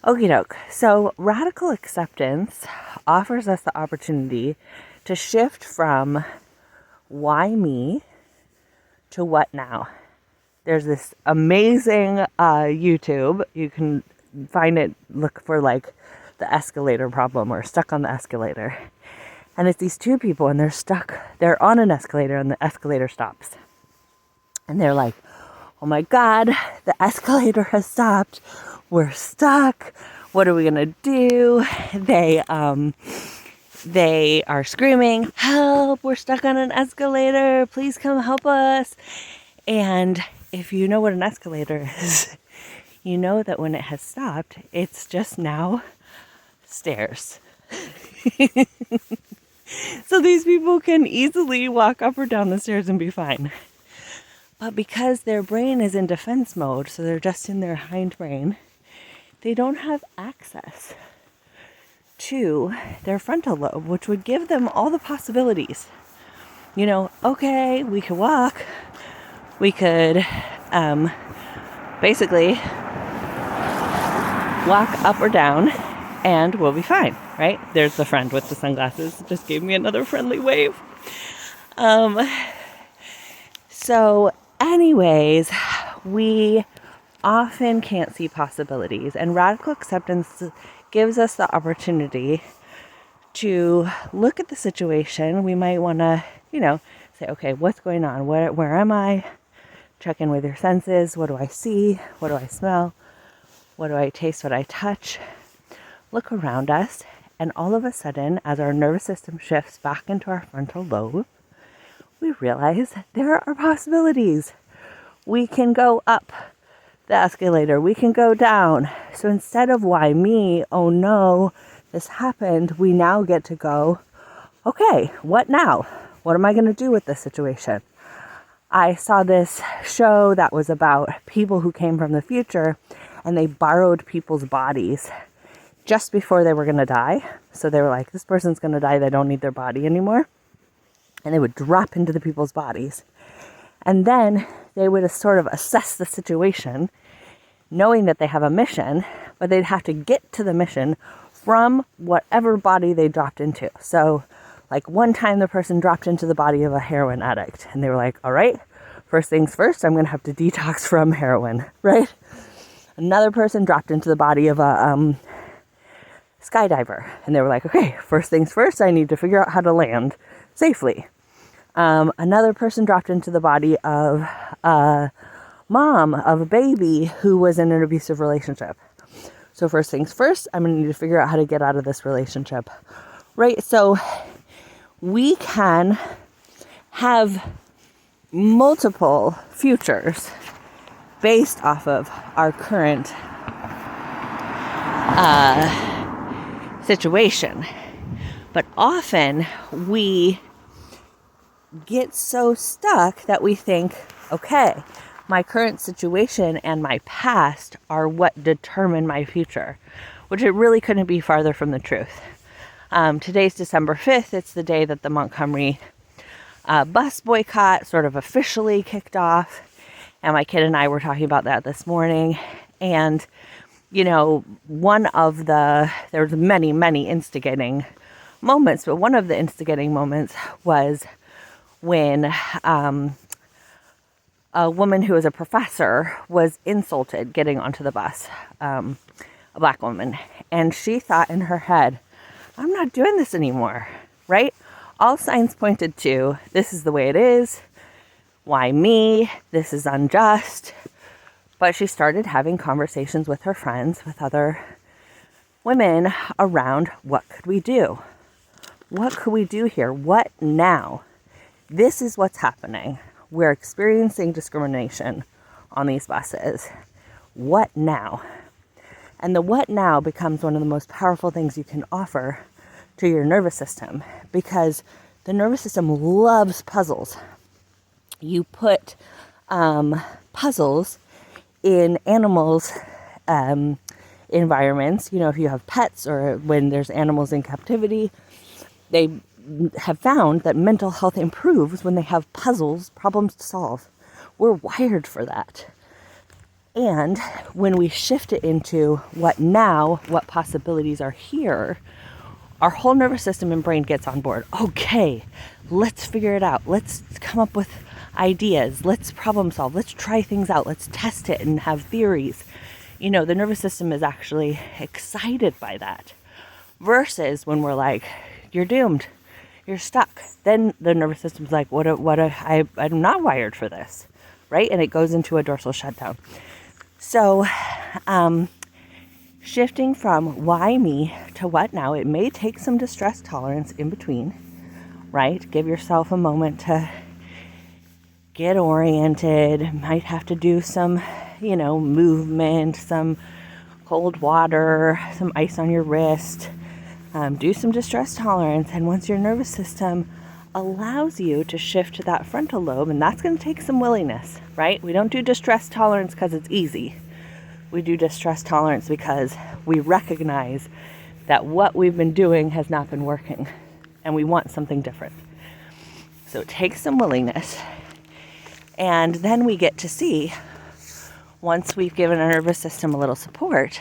Okie doke. So radical acceptance offers us the opportunity to shift from why me to what now. There's this amazing YouTube. You can find it, look for like the escalator problem or stuck on the escalator. And it's these two people and they're on an escalator and the escalator stops. And they're like, oh my God, the escalator has stopped. We're stuck. What are we gonna do? They are screaming, help, we're stuck on an escalator. Please come help us. And if you know what an escalator is, you know that when it has stopped, it's just now stairs. So these people can easily walk up or down the stairs and be fine. But because their brain is in defense mode, so they're just in their hindbrain, they don't have access to their frontal lobe, which would give them all the possibilities. You know, okay, we could walk, we could basically walk up or down, and we'll be fine, right? There's the friend with the sunglasses. Just gave me another friendly wave. So anyways, we often can't see possibilities, and radical acceptance gives us the opportunity to look at the situation. We might want to, say, okay, what's going on? Where am I? Check in with your senses. What do I see? What do I smell? What do I taste? What I touch? Look around us, and all of a sudden, as our nervous system shifts back into our frontal lobe, we realize there are possibilities. We can go up the escalator. We can go down. So instead of why me, oh no, this happened, we now get to go, okay, what now? What am I going to do with this situation? I saw this show that was about people who came from the future, and they borrowed people's bodies just before they were going to die. So they were like, this person's going to die. They don't need their body anymore. And they would drop into the people's bodies. And then they would sort of assess the situation, knowing that they have a mission, but they'd have to get to the mission from whatever body they dropped into. So like one time the person dropped into the body of a heroin addict, and they were like, all right, first things first, I'm going to have to detox from heroin, right? Another person dropped into the body of a skydiver, and they were like, okay, first things first, I need to figure out how to land safely. Another person dropped into the body of a mom of a baby who was in an abusive relationship. So first things first, I'm going to need to figure out how to get out of this relationship, right? So we can have multiple futures based off of our current situation. But often we get so stuck that we think, okay, my current situation and my past are what determine my future, which it really couldn't be farther from the truth. Today's December 5th. It's the day that the Montgomery bus boycott sort of officially kicked off. And my kid and I were talking about that this morning. And, there's many, many instigating moments, but one of the instigating moments was when a woman who was a professor was insulted getting onto the bus, a black woman. And she thought in her head, I'm not doing this anymore, right? All signs pointed to, this is the way it is. Why me? This is unjust. But she started having conversations with her friends, with other women around what could we do? What could we do here? What now? This is what's happening. We're experiencing discrimination on these buses. What now? And the what now becomes one of the most powerful things you can offer to your nervous system, because the nervous system loves puzzles. You put puzzles in animals' environments. If you have pets or when there's animals in captivity, they have found that mental health improves when they have puzzles, problems to solve. We're wired for that. And when we shift it into what now, what possibilities are here, our whole nervous system and brain gets on board. Okay, let's figure it out. Let's come up with ideas. Let's problem solve. Let's try things out. Let's test it and have theories. You know, the nervous system is actually excited by that. Versus when we're like, you're doomed, you're stuck. Then the nervous system's like, I'm not wired for this, right? And it goes into a dorsal shutdown. So, shifting from why me to what now, it may take some distress tolerance in between, right? Give yourself a moment to get oriented. Might have to do some, movement, some cold water, some ice on your wrist. Do some distress tolerance. And once your nervous system allows you to shift to that frontal lobe, and that's going to take some willingness, right? We don't do distress tolerance because it's easy. We do distress tolerance because we recognize that what we've been doing has not been working and we want something different. So it takes some willingness. And then we get to see, once we've given our nervous system a little support,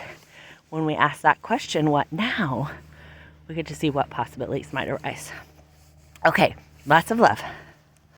when we ask that question, what now? We get to see what possibilities might arise. Okay, lots of love.